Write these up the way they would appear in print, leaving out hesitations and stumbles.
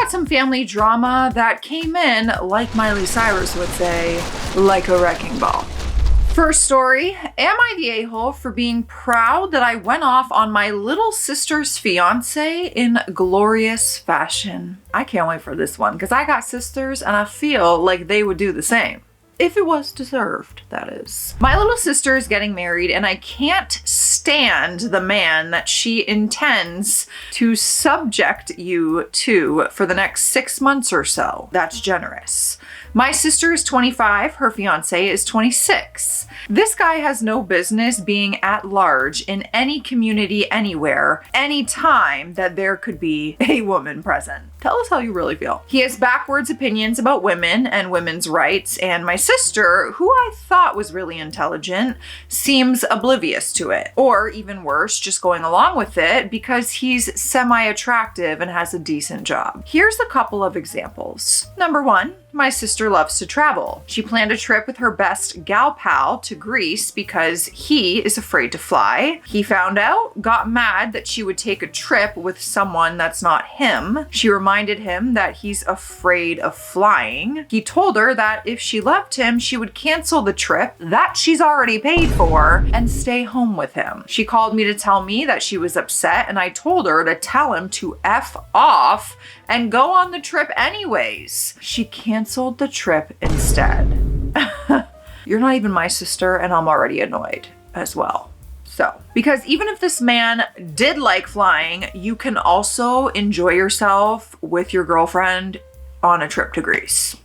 got some family drama that came in, like Miley Cyrus would say, like a wrecking ball. First story, am I the a-hole for being proud that I went off on my little sister's fiance in glorious fashion? I can't wait for this one because I got sisters and I feel like they would do the same. If it was deserved, that is. My little sister is getting married and I can't stand the man that she intends to subject you to for the next 6 months or so. That's generous. My sister is 25, her fiance is 26. This guy has no business being at large in any community anywhere, anytime that there could be a woman present. Tell us how you really feel. He has backwards opinions about women and women's rights, and my sister, who I thought was really intelligent, seems oblivious to it. Or even worse, just going along with it because he's semi-attractive and has a decent job. Here's a couple of examples. Number one, my sister loves to travel. She planned a trip with her best gal pal to Greece because he is afraid to fly. He found out, got mad that she would take a trip with someone that's not him. She reminded him that he's afraid of flying. He told her that if she loved him, she would cancel the trip that she's already paid for and stay home with him. She called me to tell me that she was upset, and I told her to tell him to F off and go on the trip anyways. She canceled the trip instead. You're not even my sister, and I'm already annoyed as well. So, because even if this man did like flying, you can also enjoy yourself with your girlfriend on a trip to Greece.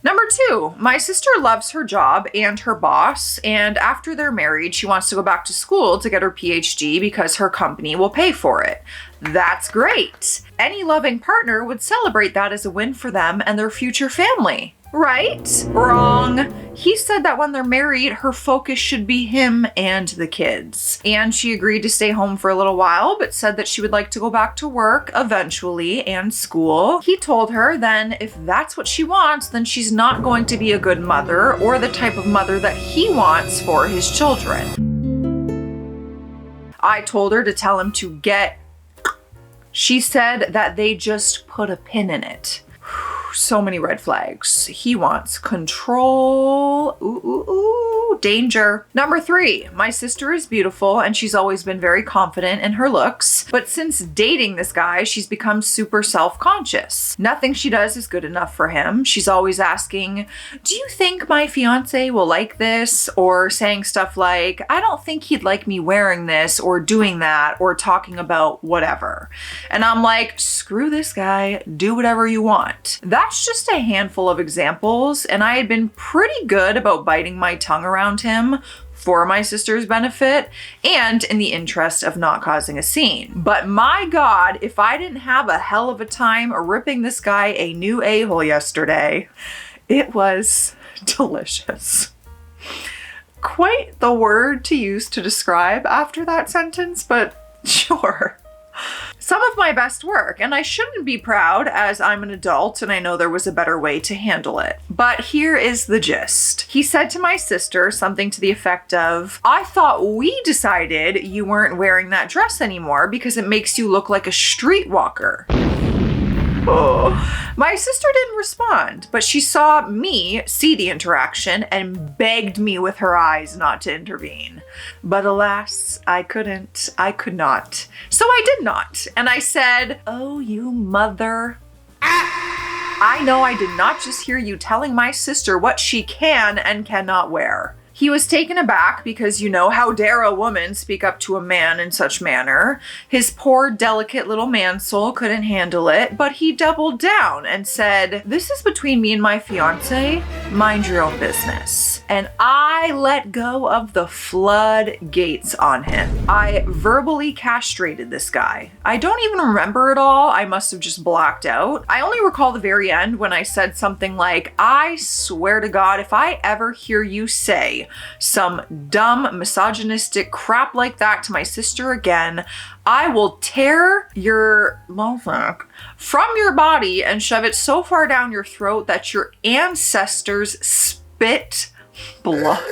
Number two, my sister loves her job and her boss, and after they're married, she wants to go back to school to get her PhD because her company will pay for it. That's great. Any loving partner would celebrate that as a win for them and their future family. Right? Wrong. He said that when they're married, her focus should be him and the kids. And she agreed to stay home for a little while, but said that she would like to go back to work eventually and school. He told her then if that's what she wants, then she's not going to be a good mother or the type of mother that he wants for his children. I told her to tell him to get. She said that they just put a pin in it. So many red flags. He wants control. Ooh, danger. Number three, my sister is beautiful and she's always been very confident in her looks. But since dating this guy, she's become super self-conscious. Nothing she does is good enough for him. She's always asking, do you think my fiance will like this? Or saying stuff like, I don't think he'd like me wearing this or doing that or talking about whatever. And I'm like, screw this guy. Do whatever you want. That's just a handful of examples, and I had been pretty good about biting my tongue around him for my sister's benefit and in the interest of not causing a scene. But my God, if I didn't have a hell of a time ripping this guy a new a-hole yesterday, it was delicious. Quite the word to use to describe after that sentence, but sure. Some of my best work, and I shouldn't be proud as I'm an adult and I know there was a better way to handle it. But here is the gist. He said to my sister something to the effect of, I thought we decided you weren't wearing that dress anymore because it makes you look like a streetwalker. Oh. My sister didn't respond, but she saw me see the interaction and begged me with her eyes not to intervene. But alas, I could not. So I did not. And I said, oh, you mother. I know I did not just hear you telling my sister what she can and cannot wear. He was taken aback because, how dare a woman speak up to a man in such manner? His poor, delicate little man soul couldn't handle it, but he doubled down and said, this is between me and my fiance. Mind your own business. And I let go of the floodgates on him. I verbally castrated this guy. I don't even remember it all. I must have just blacked out. I only recall the very end when I said something like, I swear to God, if I ever hear you say some dumb misogynistic crap like that to my sister again, I will tear your motherfucker from your body and shove it so far down your throat that your ancestors spit blood.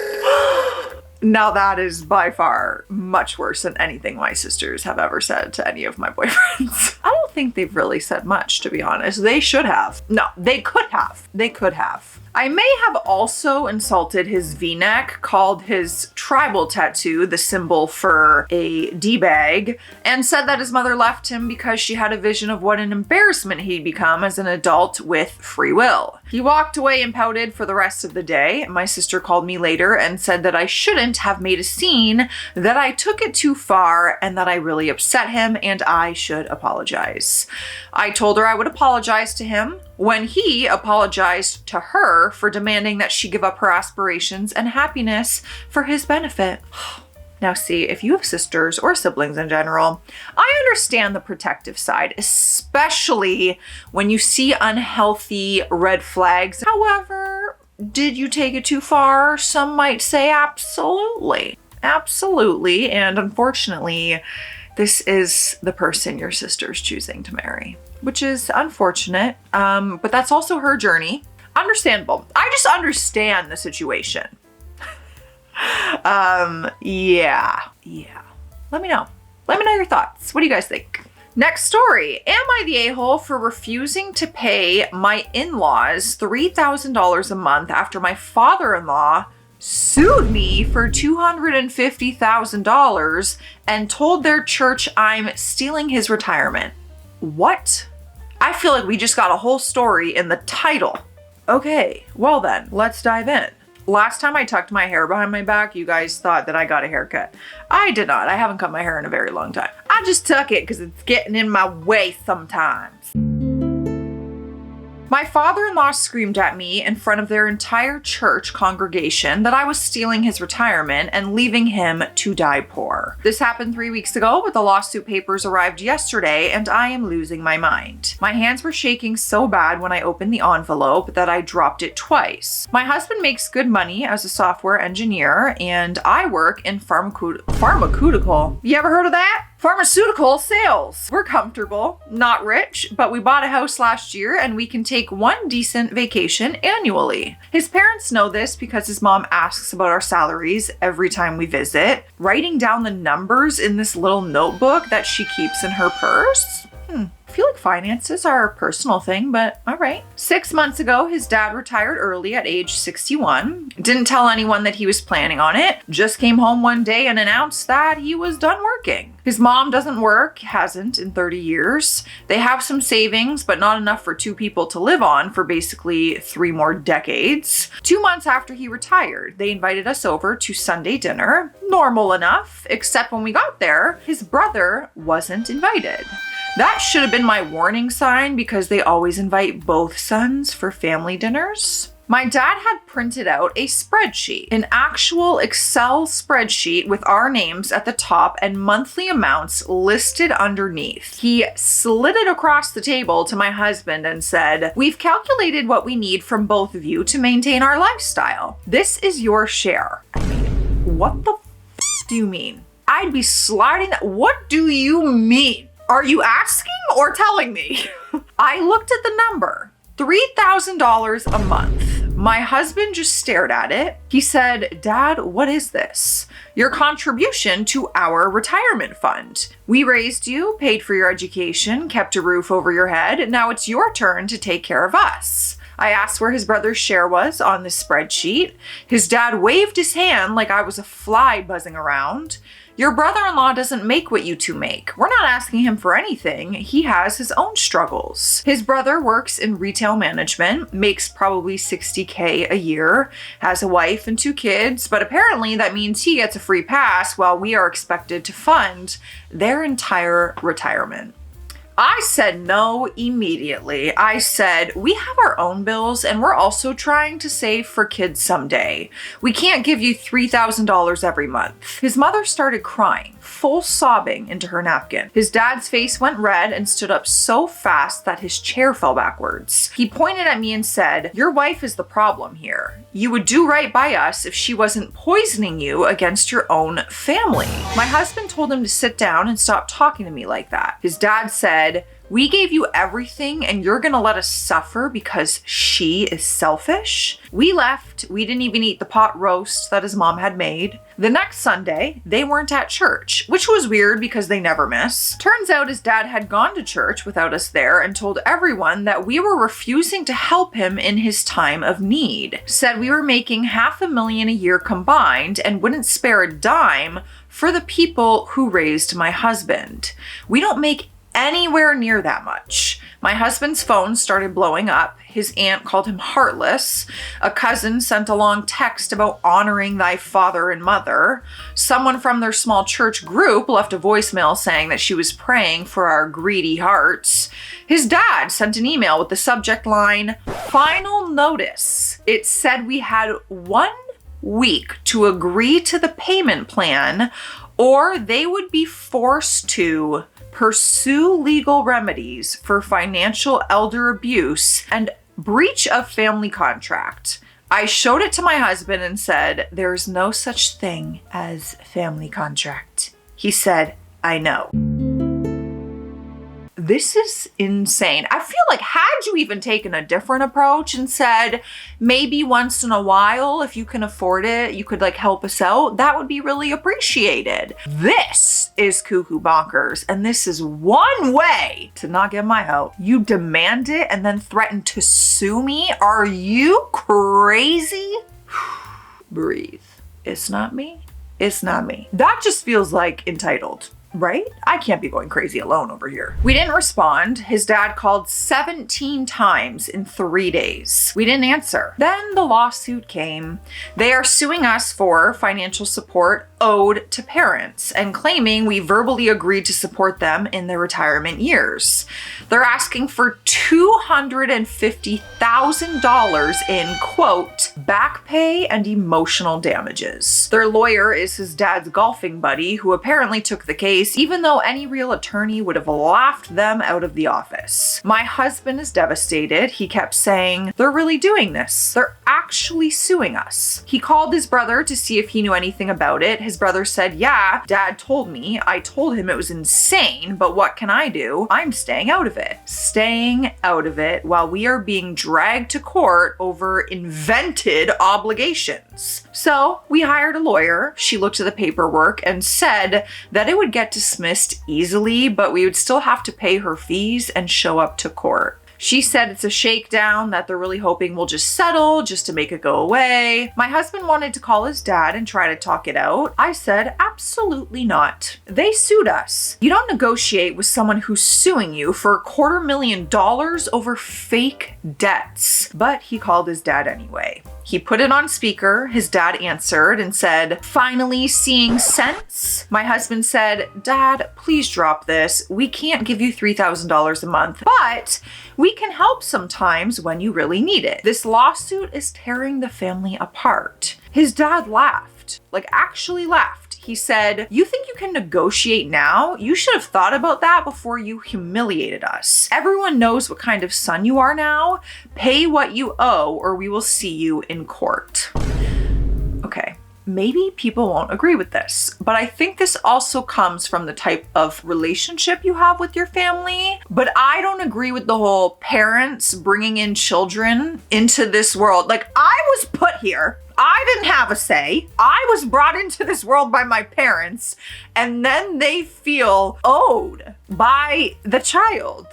Now that is by far much worse than anything my sisters have ever said to any of my boyfriends. I don't think think they've really said much, to be honest. They should have. No, they could have. They could have. I may have also insulted his V-neck, called his tribal tattoo the symbol for a D-bag, and said that his mother left him because she had a vision of what an embarrassment he'd become as an adult with free will. He walked away and pouted for the rest of the day. My sister called me later and said that I shouldn't have made a scene, that I took it too far, and that I really upset him and I should apologize. I told her I would apologize to him when he apologized to her for demanding that she give up her aspirations and happiness for his benefit. Now see, if you have sisters or siblings in general, I understand the protective side, especially when you see unhealthy red flags. However, did you take it too far? Some might say absolutely. Absolutely. And unfortunately, this is the person your sister's choosing to marry, which is unfortunate. But that's also her journey. Understandable. I just understand the situation. Yeah. Let me know. Let me know your thoughts. What do you guys think? Next story. Am I the a-hole for refusing to pay my in-laws $3,000 a month after my father-in-law sued me for $250,000 and told their church I'm stealing his retirement? What? I feel like we just got a whole story in the title. Okay, well then, let's dive in. Last time I tucked my hair behind my back, you guys thought that I got a haircut. I did not. I haven't cut my hair in a very long time. I just tuck it because it's getting in my way sometimes. My father-in-law screamed at me in front of their entire church congregation that I was stealing his retirement and leaving him to die poor. This happened 3 weeks ago, but the lawsuit papers arrived yesterday and I am losing my mind. My hands were shaking so bad when I opened the envelope that I dropped it twice. My husband makes good money as a software engineer and I work in pharmaceutical. You ever heard of that? Pharmaceutical sales. We're comfortable, not rich, but we bought a house last year and we can take one decent vacation annually. His parents know this because his mom asks about our salaries every time we visit, writing down the numbers in this little notebook that she keeps in her purse. I feel like finances are a personal thing, but all right. 6 months ago, his dad retired early at age 61. Didn't tell anyone that he was planning on it. Just came home one day and announced that he was done working. His mom doesn't work, hasn't in 30 years. They have some savings, but not enough for 2 people to live on for basically 3 more decades. 2 months after he retired, they invited us over to Sunday dinner. Normal enough, except when we got there, his brother wasn't invited. That should have been my warning sign because they always invite both sons for family dinners. My dad had printed out a spreadsheet, an actual Excel spreadsheet with our names at the top and monthly amounts listed underneath. He slid it across the table to my husband and said, "We've calculated what we need from both of you to maintain our lifestyle. This is your share." I mean, what the do you mean? I'd be sliding that. What do you mean? Are you asking or telling me? I looked at the number, $3,000 a month. My husband just stared at it. He said, "Dad, what is this?" "Your contribution to our retirement fund. We raised you, paid for your education, kept a roof over your head. Now it's your turn to take care of us." I asked where his brother's share was on the spreadsheet. His dad waved his hand like I was a fly buzzing around. "Your brother-in-law doesn't make what you two make. We're not asking him for anything. He has his own struggles." His brother works in retail management, makes probably $60K a year, has a wife and 2 kids, but apparently that means he gets a free pass while we are expected to fund their entire retirement. I said no immediately. I said, "We have our own bills and we're also trying to save for kids someday. We can't give you $3,000 every month." His mother started crying, full sobbing into her napkin. His dad's face went red and stood up so fast that his chair fell backwards. He pointed at me and said, "Your wife is the problem here. You would do right by us if she wasn't poisoning you against your own family." My husband told him to sit down and stop talking to me like that. His dad said, We gave you everything and you're gonna let us suffer because she is selfish? We left. We didn't even eat the pot roast that his mom had made. The next Sunday, they weren't at church, which was weird because they never miss. Turns out his dad had gone to church without us there and told everyone that we were refusing to help him in his time of need. Said we were making $500,000 a year combined and wouldn't spare a dime for the people who raised my husband. We don't make anywhere near that much. My husband's phone started blowing up. His aunt called him heartless. A cousin sent a long text about honoring thy father and mother. Someone from their small church group left a voicemail saying that she was praying for our greedy hearts. His dad sent an email with the subject line, "Final notice." It said we had 1 week to agree to the payment plan or they would be forced to pursue legal remedies for financial elder abuse and breach of family contract. I showed it to my husband and said, "There's no such thing as family contract." He said, "I know." This is insane. I feel like had you even taken a different approach and said, maybe once in a while, if you can afford it, you could like help us out, that would be really appreciated. This is cuckoo bonkers. And this is one way to not get my help. You demand it and then threaten to sue me? Are you crazy? Breathe. It's not me. It's not me. That just feels like entitled. Right? I can't be going crazy alone over here. We didn't respond. His dad called 17 times in 3 days. We didn't answer. Then the lawsuit came. They are suing us for financial support owed to parents and claiming we verbally agreed to support them in their retirement years. They're asking for $250,000 in, quote, back pay and emotional damages. Their lawyer is his dad's golfing buddy who apparently took the case even though any real attorney would have laughed them out of the office. My husband is devastated. He kept saying, "They're really doing this. They're actually suing us." He called his brother to see if he knew anything about it. His brother said, "Yeah, Dad told me. I told him it was insane, but what can I do? I'm staying out of it." Staying out of it while we are being dragged to court over invented obligations. So we hired a lawyer. She looked at the paperwork and said that it would get dismissed easily, but we would still have to pay her fees and show up to court. She said it's a shakedown, that they're really hoping we'll just settle just to make it go away. My husband wanted to call his dad and try to talk it out. I said, absolutely not. They sued us. You don't negotiate with someone who's suing you for $250,000 over fake debts. But he called his dad anyway. He put it on speaker. His dad answered and said, "Finally seeing sense?" My husband said, "Dad, please drop this. We can't give you $3,000 a month, but we can help sometimes when you really need it. This lawsuit is tearing the family apart." His dad laughed, like actually laughed. He said, "You think you can negotiate now? You should have thought about that before you humiliated us. Everyone knows what kind of son you are now. Pay what you owe or we will see you in court." Okay. Maybe people won't agree with this, but I think this also comes from the type of relationship you have with your family. But I don't agree with the whole parents bringing in children into this world. Like, I was put here. I didn't have a say. I was brought into this world by my parents, and then they feel owed by the child.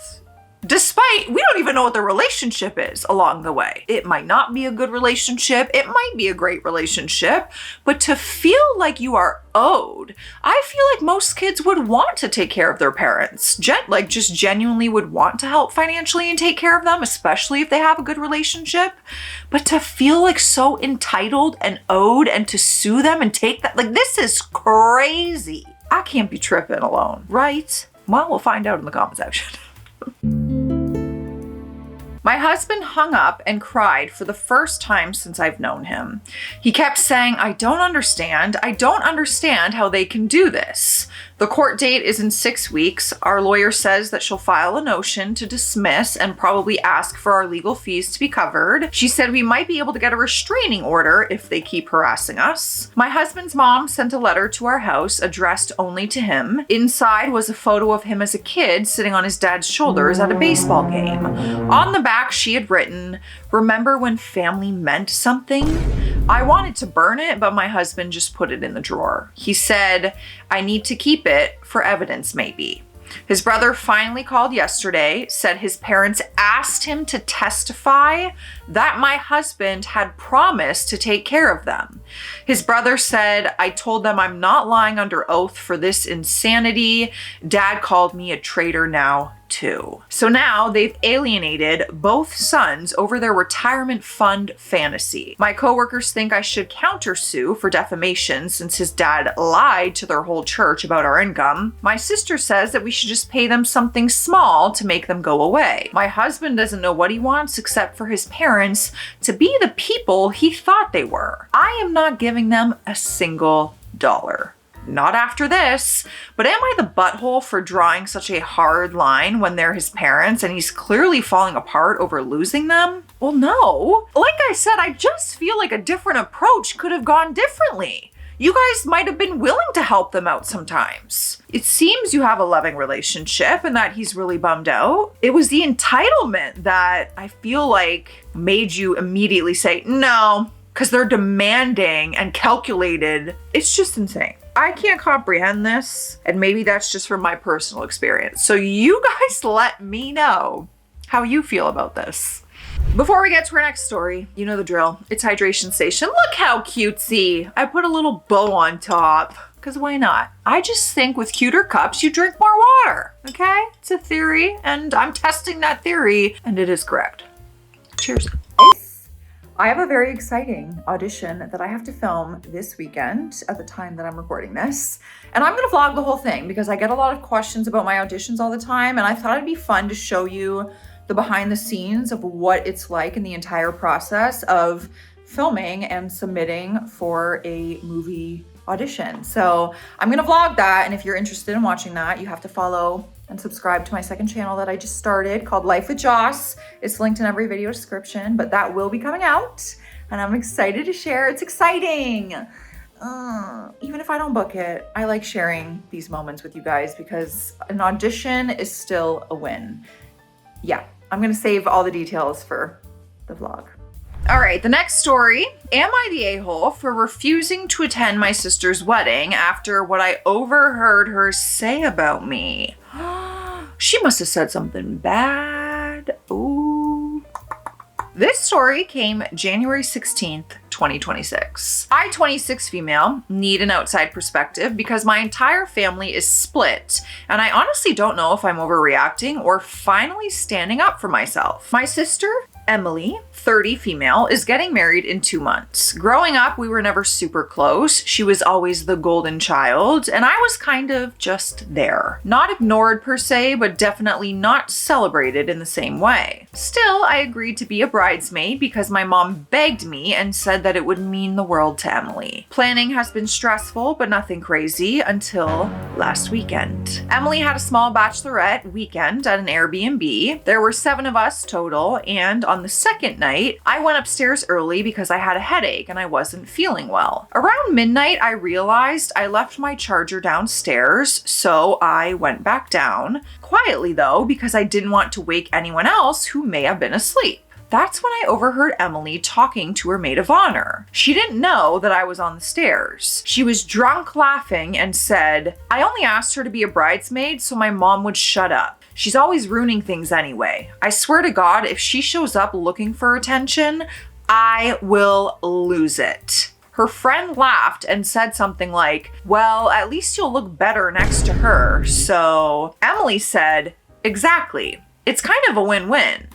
Despite, we don't even know what the relationship is along the way. It might not be a good relationship. It might be a great relationship, but to feel like you are owed, I feel like most kids would want to take care of their parents. Just genuinely would want to help financially and take care of them, especially if they have a good relationship. But to feel like so entitled and owed and to sue them and take that, like, this is crazy. I can't be tripping alone, right? Well, we'll find out in the comment section. My husband hung up and cried for the first time since I've known him. He kept saying, I don't understand how they can do this. The court date is in 6 weeks. Our lawyer says that she'll file a motion to dismiss and probably ask for our legal fees to be covered. She said we might be able to get a restraining order if they keep harassing us. My husband's mom sent a letter to our house addressed only to him. Inside was a photo of him as a kid sitting on his dad's shoulders at a baseball game. On the back, she had written, "Remember when family meant something?" I wanted to burn it, but my husband just put it in the drawer. He said, I need to keep it for evidence maybe. His brother finally called yesterday, said his parents asked him to testify that my husband had promised to take care of them. His brother said, I told them I'm not lying under oath for this insanity. Dad called me a traitor now too. So now they've alienated both sons over their retirement fund fantasy. My coworkers think I should countersue for defamation since his dad lied to their whole church about our income. My sister says that we should just pay them something small to make them go away. My husband doesn't know what he wants except for his parents to be the people he thought they were. I am not giving them a single dollar. Not after this. But am I the butthole for drawing such a hard line when they're his parents and he's clearly falling apart over losing them? Well, no. Like I said, I just feel like a different approach could have gone differently. You guys might have been willing to help them out sometimes. It seems you have a loving relationship and that he's really bummed out. It was the entitlement that I feel like made you immediately say no, because they're demanding and calculated. It's just insane. I can't comprehend this, and maybe that's just from my personal experience. So you guys let me know how you feel about this. Before we get to our next story, you know the drill. It's hydration station. Look how cutesy. I put a little bow on top, because why not? I just think with cuter cups, you drink more water, okay? It's a theory, and I'm testing that theory, and it is correct. Cheers. I have a very exciting audition that I have to film this weekend at the time that I'm recording this. And I'm gonna vlog the whole thing because I get a lot of questions about my auditions all the time, and I thought it'd be fun to show you the behind the scenes of what it's like in the entire process of filming and submitting for a movie audition. So I'm gonna vlog that, and if you're interested in watching that, you have to follow and subscribe to my second channel that I just started called Life with Joss. It's linked in every video description, but that will be coming out and I'm excited to share. It's exciting. Even if I don't book it, I like sharing these moments with you guys because an audition is still a win. Yeah, I'm gonna save all the details for the vlog. All right, the next story. Am I the a-hole for refusing to attend my sister's wedding after what I overheard her say about me? She must have said something bad. Ooh. This story came January 16th, 2026. I, 26 female, need an outside perspective because my entire family is split, and I honestly don't know if I'm overreacting or finally standing up for myself. My sister, Emily, 30 female, is getting married in 2 months. Growing up, we were never super close. She was always the golden child, and I was kind of just there. Not ignored per se, but definitely not celebrated in the same way. Still, I agreed to be a bridesmaid because my mom begged me and said that it would mean the world to Emily. Planning has been stressful, but nothing crazy until last weekend. Emily had a small bachelorette weekend at an Airbnb. There were 7 of us total, and on the second night, I went upstairs early because I had a headache and I wasn't feeling well. Around midnight, I realized I left my charger downstairs, so I went back down. Quietly though, because I didn't want to wake anyone else who may have been asleep. That's when I overheard Emily talking to her maid of honor. She didn't know that I was on the stairs. She was drunk laughing and said, I only asked her to be a bridesmaid so my mom would shut up. She's always ruining things anyway. I swear to God, if she shows up looking for attention, I will lose it. Her friend laughed and said something like, well, at least you'll look better next to her. So Emily said, exactly. It's kind of a win-win.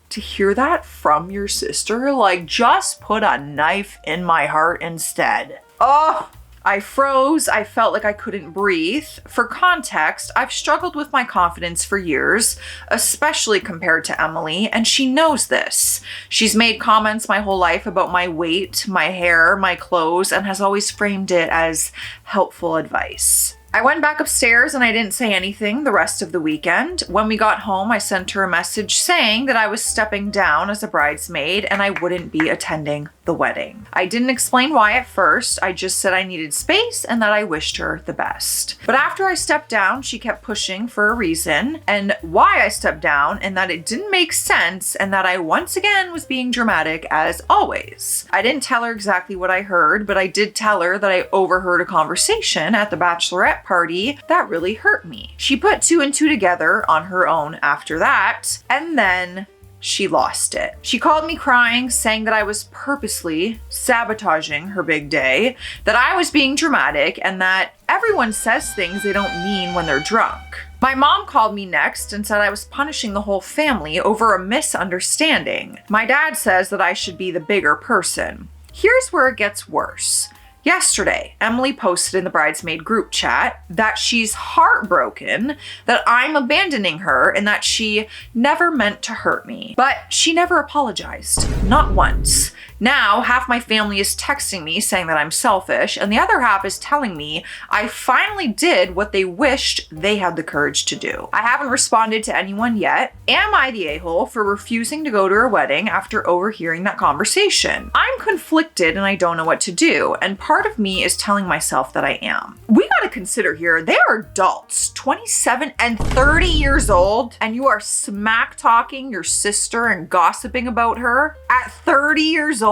To hear that from your sister, like, just put a knife in my heart instead. Oh, I froze. I felt like I couldn't breathe. For context, I've struggled with my confidence for years, especially compared to Emily, and she knows this. She's made comments my whole life about my weight, my hair, my clothes, and has always framed it as helpful advice. I went back upstairs and I didn't say anything the rest of the weekend. When we got home, I sent her a message saying that I was stepping down as a bridesmaid and I wouldn't be attending the wedding. I didn't explain why at first. I just said I needed space and that I wished her the best. But after I stepped down, she kept pushing for a reason and why I stepped down, and that it didn't make sense and that I once again was being dramatic as always. I didn't tell her exactly what I heard, but I did tell her that I overheard a conversation at the bachelorette party that really hurt me. She put 2 and 2 together on her own after that, and then she lost it. She called me crying, saying that I was purposely sabotaging her big day, that I was being dramatic, and that everyone says things they don't mean when they're drunk. My mom called me next and said I was punishing the whole family over a misunderstanding. My dad says that I should be the bigger person. Here's where it gets worse. Yesterday, Emily posted in the bridesmaid group chat that she's heartbroken that I'm abandoning her and that she never meant to hurt me. But she never apologized, not once. Now, half my family is texting me saying that I'm selfish, and the other half is telling me I finally did what they wished they had the courage to do. I haven't responded to anyone yet. Am I the a-hole for refusing to go to her wedding after overhearing that conversation? I'm conflicted and I don't know what to do, and part of me is telling myself that I am. We gotta consider here, they are adults, 27 and 30 years old, and you are smack talking your sister and gossiping about her at 30 years old.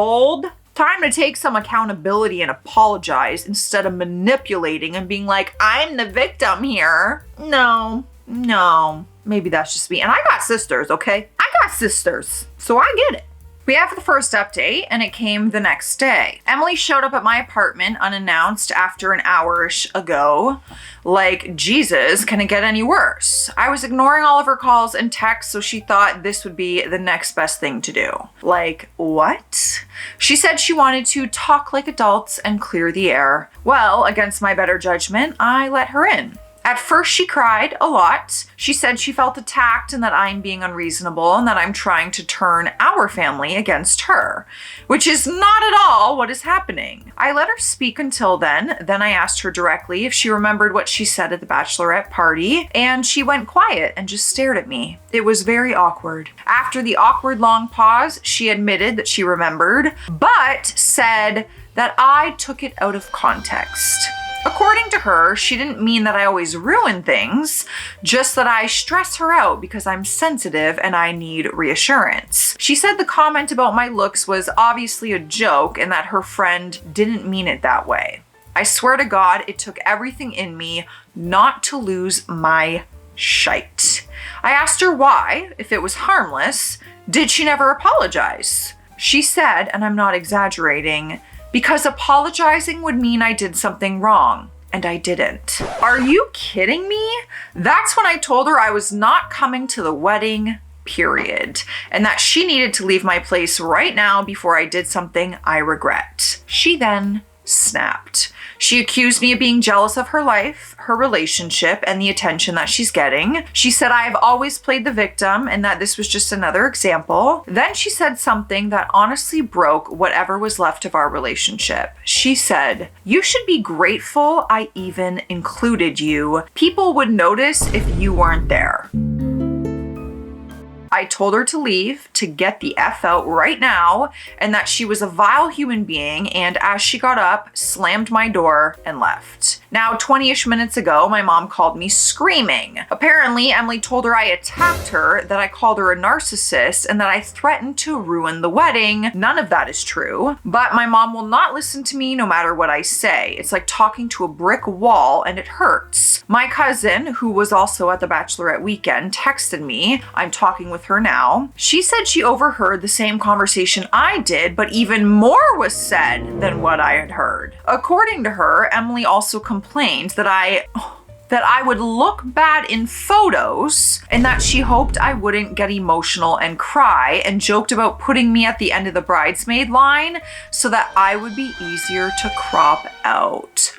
Time to take some accountability and apologize instead of manipulating and being like, I'm the victim here. No, maybe that's just me. And I got sisters, okay? I got sisters, so I get it. We have the first update, and it came the next day. Emily showed up at my apartment unannounced after an hour-ish ago. Like, Jesus, can it get any worse? I was ignoring all of her calls and texts, so she thought this would be the next best thing to do. Like, what? She said she wanted to talk like adults and clear the air. Well, against my better judgment, I let her in. At first, she cried a lot. She said she felt attacked and that I'm being unreasonable and that I'm trying to turn our family against her, which is not at all what is happening. I let her speak until then. Then I asked her directly if she remembered what she said at the bachelorette party, and she went quiet and just stared at me. It was very awkward. After the awkward long pause, she admitted that she remembered, but said that I took it out of context. According to her, she didn't mean that I always ruin things, just that I stress her out because I'm sensitive and I need reassurance. She said the comment about my looks was obviously a joke and that her friend didn't mean it that way. I swear to God, it took everything in me not to lose my shite. I asked her why, if it was harmless. Did she never apologize? She said, and I'm not exaggerating, because apologizing would mean I did something wrong, and I didn't. Are you kidding me? That's when I told her I was not coming to the wedding, period, and that she needed to leave my place right now before I did something I regret. She then snapped. She accused me of being jealous of her life, her relationship, and the attention that she's getting. She said I have always played the victim and that this was just another example. Then she said something that honestly broke whatever was left of our relationship. She said, "You should be grateful I even included you. People would notice if you weren't there." I told her to leave, to get the F out right now, and that she was a vile human being, and as she got up, slammed my door and left. Now, 20-ish minutes ago, my mom called me screaming. Apparently, Emily told her I attacked her, that I called her a narcissist, and that I threatened to ruin the wedding. None of that is true, but my mom will not listen to me no matter what I say. It's like talking to a brick wall, and it hurts. My cousin, who was also at the bachelorette weekend, texted me. I'm talking with her now. She said she overheard the same conversation I did, but even more was said than what I had heard. According to her, Emily also complained that I that I would look bad in photos, and that she hoped I wouldn't get emotional and cry, and joked about putting me at the end of the bridesmaid line so that I would be easier to crop out.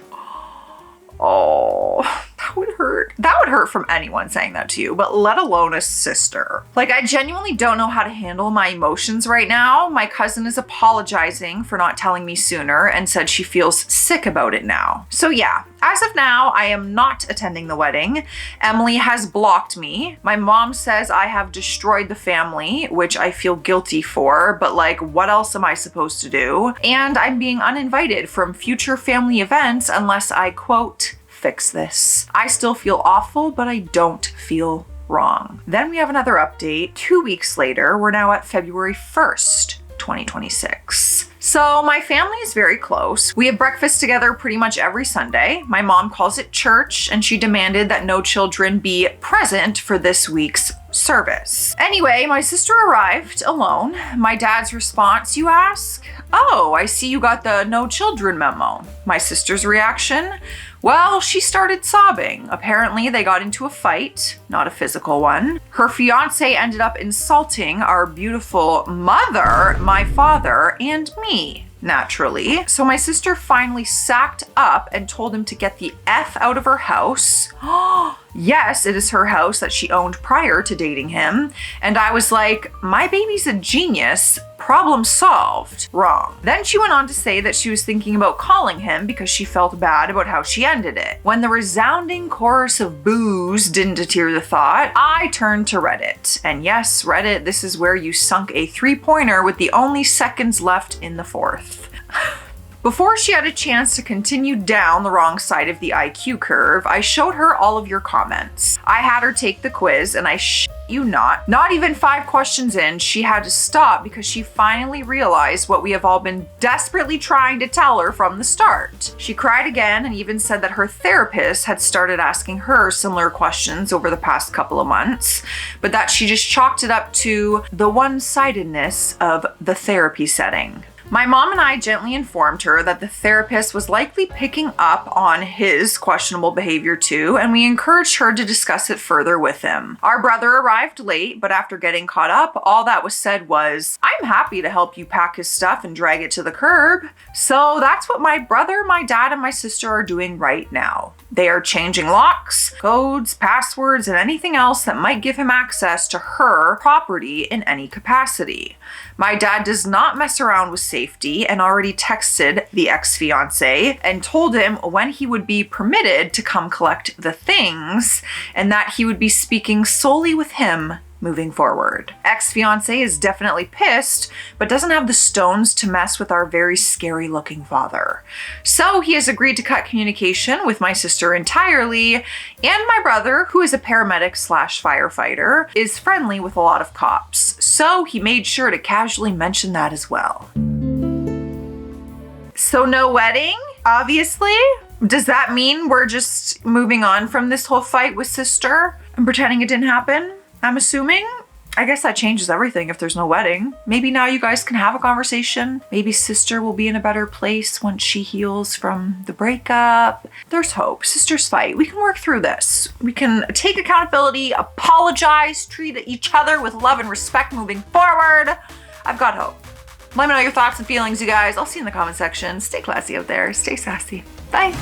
Oh, that would hurt. That would hurt from anyone saying that to you, but let alone a sister. Like, I genuinely don't know how to handle my emotions right now. My cousin is apologizing for not telling me sooner and said she feels sick about it now. So yeah, as of now, I am not attending the wedding. Emily has blocked me. My mom says I have destroyed the family, which I feel guilty for, but like, what else am I supposed to do? And I'm being uninvited from future family events unless I, quote, fix this. I still feel awful, but I don't feel wrong. Then we have another update. 2 weeks later, we're now at February 1st, 2026. So my family is very close. We have breakfast together pretty much every Sunday. My mom calls it church, and she demanded that no children be present for this week's service. Anyway, my sister arrived alone. My dad's response, you ask? Oh, I see you got the no children memo. My sister's reaction? Well, she started sobbing. Apparently, they got into a fight, not a physical one. Her fiance ended up insulting our beautiful mother, my father, and me, naturally. So my sister finally sacked up and told him to get the F out of her house. Yes, it is her house that she owned prior to dating him. And I was like, my baby's a genius. Problem solved. Wrong. Then she went on to say that she was thinking about calling him because she felt bad about how she ended it. When the resounding chorus of boos didn't deter the thought, I turned to Reddit. And yes, Reddit, this is where you sunk a 3-pointer with the only seconds left in the fourth. Before she had a chance to continue down the wrong side of the IQ curve, I showed her all of your comments. I had her take the quiz, and I you not even 5 questions in, she had to stop because she finally realized what we have all been desperately trying to tell her from the start. She cried again and even said that her therapist had started asking her similar questions over the past couple of months, but that she just chalked it up to the one-sidedness of the therapy setting. My mom and I gently informed her that the therapist was likely picking up on his questionable behavior too, and we encouraged her to discuss it further with him. Our brother arrived late, but after getting caught up, all that was said was, I'm happy to help you pack his stuff and drag it to the curb. So that's what my brother, my dad, and my sister are doing right now. They are changing locks, codes, passwords, and anything else that might give him access to her property in any capacity. My dad does not mess around with safety and already texted the ex-fiance and told him when he would be permitted to come collect the things and that he would be speaking solely with him moving forward. Ex-fiance is definitely pissed, but doesn't have the stones to mess with our very scary looking father. So he has agreed to cut communication with my sister entirely, and my brother, who is a paramedic / firefighter, is friendly with a lot of cops. So he made sure to casually mention that as well. So no wedding, obviously. Does that mean we're just moving on from this whole fight with sister and pretending it didn't happen? I'm assuming. I guess that changes everything if there's no wedding. Maybe now you guys can have a conversation. Maybe sister will be in a better place once she heals from the breakup. There's hope. Sisters fight. We can work through this. We can take accountability, apologize, treat each other with love and respect moving forward. I've got hope. Let me know your thoughts and feelings, you guys. I'll see you in the comment section. Stay classy out there. Stay sassy. Bye.